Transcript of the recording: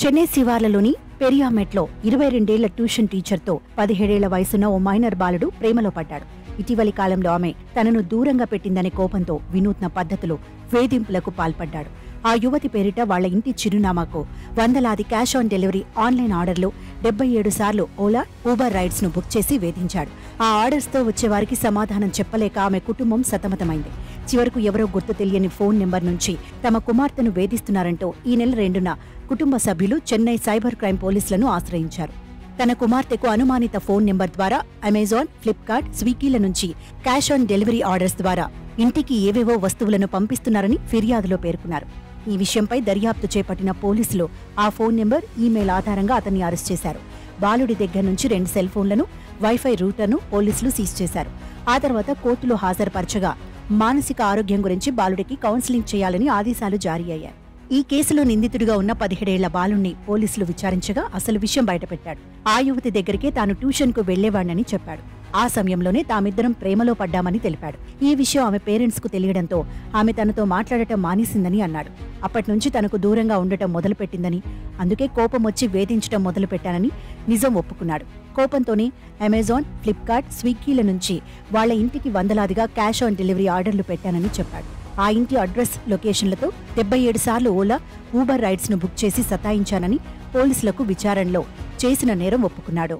చెన్నై శివార్లలోని పెరియామెట్లో 22 ఏళ్ల ట్యూషన్ టీచర్తో 17 ఏళ్ల వయసున్న ఓ మైనర్ బాలుడు ప్రేమలో పడ్డాడు. ఇటీవలి కాలంలో ఆమె తనను దూరంగా పెట్టిందనే కోపంతో వినూత్న పద్ధతిలో వేధింపులకు పాల్పడ్డాడు. ఆ యువతి పేరిట వాళ్ల ఇంటి చిరునామాకు వందలాది క్యాష్ ఆన్ డెలివరీ ఆన్లైన్ ఆర్డర్లు 77 సార్లు ఓలా, ఊబర్ రైడ్స్ ను బుక్ చేసి వేధించాడు. ఆ ఆర్డర్స్ తో వచ్చేవారికి సమాధానం చెప్పలేక ఆమె కుటుంబం సతమతమైంది. చివరకు ఎవరో గుర్తు తెలియని ఫోన్ నెంబర్ నుంచి తమ కుమార్తెను వేధిస్తున్నారంటూ ఈ నెల 2న కుటుంబ సభ్యులు చెన్నై సైబర్ క్రైమ్ పోలీసులను ఆశ్రయించారు. తన కుమార్తెకు అనుమానిత ఫోన్ నెంబర్ ద్వారా అమెజాన్, ఫ్లిప్కార్ట్, స్విగ్గీల నుంచి క్యాష్ ఆన్ డెలివరీ ఆర్డర్స్ ద్వారా ఇంటికి ఏవేవో వస్తువులను పంపిస్తున్నారని ఫిర్యాదులో పేర్కొన్నారు. ఈ విషయంపై దర్యాప్తు చేపట్టిన పోలీసులు ఆ ఫోన్ నెంబర్, ఈమెయిల్ ఆధారంగా అతన్ని అరెస్ట్ చేశారు. బాలుడి దగ్గర నుంచి 2 సెల్ ఫోన్లను, వైఫై రూటర్ను పోలీసులు సీజ్ చేశారు. ఆ తర్వాత కోర్టులో హాజరుపరచగా మానసిక ఆరోగ్యం గురించి బాలుడికి కౌన్సిలింగ్ చేయాలని ఆదేశాలు జారీ అయ్యాయి. ఈ కేసులో నిందితుడిగా ఉన్న 17 ఏళ్ల బాలుణ్ణి పోలీసులు విచారించగా అసలు విషయం బయటపెట్టాడు. ఆ యువతి దగ్గరికే తాను ట్యూషన్కు వెళ్లేవాణ్ణని చెప్పాడు. ఆ సమయంలోనే తామిద్దరం ప్రేమలో పడ్డామని తెలిపాడు. ఈ విషయం ఆమె పేరెంట్స్ కు తెలియడంతో ఆమె తనతో మాట్లాడటం మానేసిందని అన్నాడు. అప్పట్నుంచి తనకు దూరంగా ఉండటం మొదలుపెట్టిందని, అందుకే కోపం వచ్చి వేధించడం మొదలుపెట్టానని నిజం ఒప్పుకున్నాడు. కోపంతోనే అమెజాన్, ఫ్లిప్కార్ట్, స్విగ్గీల నుంచి వాళ్ల ఇంటికి వందలాదిగా క్యాష్ ఆన్ డెలివరీ ఆర్డర్లు పెట్టానని చెప్పాడు. ఆ ఇంటి అడ్రస్, లొకేషన్లతో 77 సార్లు ఓలా, ఊబర్ రైడ్స్ ను బుక్ చేసి సతాయించానని పోలీసులకు విచారణలో చేసిన నేరం ఒప్పుకున్నాడు.